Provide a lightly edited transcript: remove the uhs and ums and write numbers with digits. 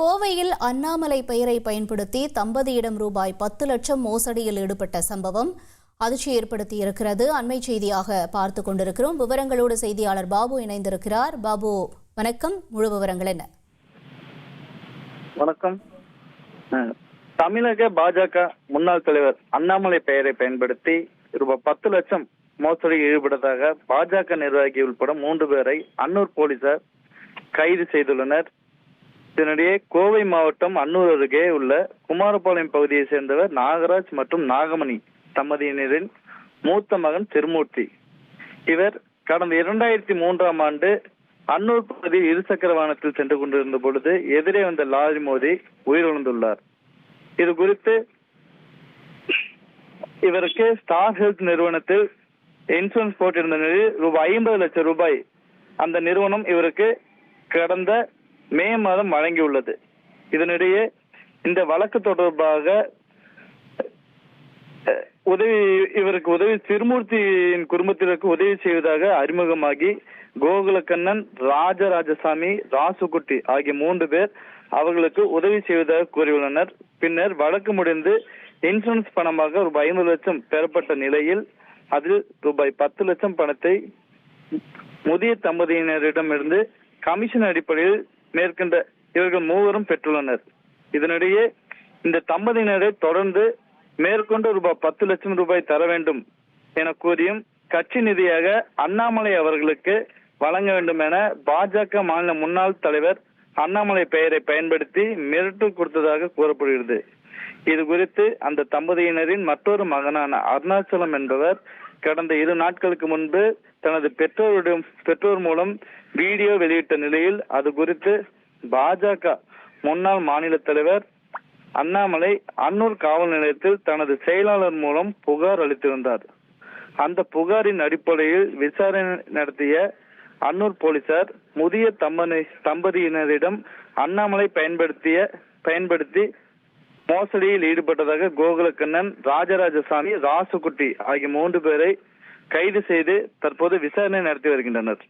கோவையில் அண்ணாமலை பெயரை பயன்படுத்தி தம்பதியிடம் ரூபாய் 10 லட்சம் மோசடியில் ஈடுபட்ட சம்பவம் அதிர்ச்சி ஏற்படுத்தியிருக்கிறது. அண்மை செய்தியாக பார்த்து கொண்டிருக்கிறோம். விவரங்களோடு செய்தியாளர் பாபு இணைந்திருக்கிறார். பாபு, வணக்கம். முழு விவரங்கள் என்ன? வணக்கம். தமிழக பாஜக முன்னாள் தலைவர் அண்ணாமலை பெயரை பயன்படுத்தி ரூபாய் 10 லட்சம் மோசடியில் ஈடுபட்டதாக பாஜக நிர்வாகி உட்பட 3 பேரை அன்னூர் போலீசார் கைது செய்துள்ளனர். இதனிடையே கோவை மாவட்டம் அன்னூர் அருகே உள்ள குமாரபாளையம் பகுதியை சேர்ந்தவர் நாகராஜ் மற்றும் நாகமணி தம்பதியினரின் மூத்த மகன் திருமூர்த்தி. இவர் கடந்த 2003ஆம் ஆண்டு அன்னூர் பகுதியில் இருசக்கர வாகனத்தில் சென்று கொண்டிருந்த பொழுது எதிரே வந்த லாரி மோதி உயிரிழந்துள்ளார். இது குறித்து இவருக்கு ஸ்டார் ஹெல்த் நிறுவனத்தில் இன்சூரன்ஸ் போட்டிருந்த நிலையில் ரூபாய் 50 லட்சம் ரூபாய் அந்த நிறுவனம் இவருக்கு கடந்த மே மாதம் வழங்கியுள்ளது. இதனிடையே இந்த வழக்கு தொடர்பாக இவருக்கு உதவி திருமூர்த்தியின் குடும்பத்தினருக்கு உதவி செய்வதாக அறிமுகமாகி கோகுலக்கண்ணன், ராஜராஜசாமி, ராசுகுட்டி ஆகிய 3 பேர் அவர்களுக்கு உதவி செய்வதாக கூறியுள்ளனர். பின்னர் வழக்கு முடிந்து இன்சூரன்ஸ் பணமாக ரூபாய் 50 லட்சம் பெறப்பட்ட நிலையில் அதில் ரூபாய் 10 லட்சம் பணத்தை முதிய தம்பதியினரிடமிருந்து கமிஷன் அடிப்படையில் மேற்கண்ட இவர்கள் 3 பெற்றுள்ளனர். இதனிடையே இந்த தம்பதியினரை தொடர்ந்து மேற்கொண்டு ரூபாய் 10 லட்சம் ரூபாய் தர வேண்டும் என கூறியும் கட்சி நிதியாக அண்ணாமலை அவர்களுக்கு வழங்க வேண்டும் என பாஜக மாநில முன்னாள் தலைவர் அண்ணாமலை பெயரை பயன்படுத்தி மிரட்டல் கொடுத்ததாக கூறப்படுகிறது. இது குறித்து அந்த தம்பதியினரின் மற்றொரு மகனான அருணாச்சலம் என்பவர் கடந்த 2 நாட்களுக்கு முன்பு தனது பெற்றோர் மூலம் வீடியோ வெளியிட்ட நிலையில் அது குறித்து பாஜக முன்னாள் மாநில தலைவர் அண்ணாமலை அன்னூர் காவல் நிலையத்தில் தனது செயலாளர் மூலம் புகார் அளித்திருந்தார். அந்த புகாரின் அடிப்படையில் விசாரணை நடத்திய அன்னூர் போலீசார் முதிய தம்பதியினரிடம் அண்ணாமலை பயன்படுத்தி மோசடியில் ஈடுபட்டதாக கோகுலக்கண்ணன், ராஜராஜசாமி, ராசுகுட்டி ஆகிய 3 பேரை கைது செய்து தற்போது விசாரணை நடத்தி வருகின்றனர்.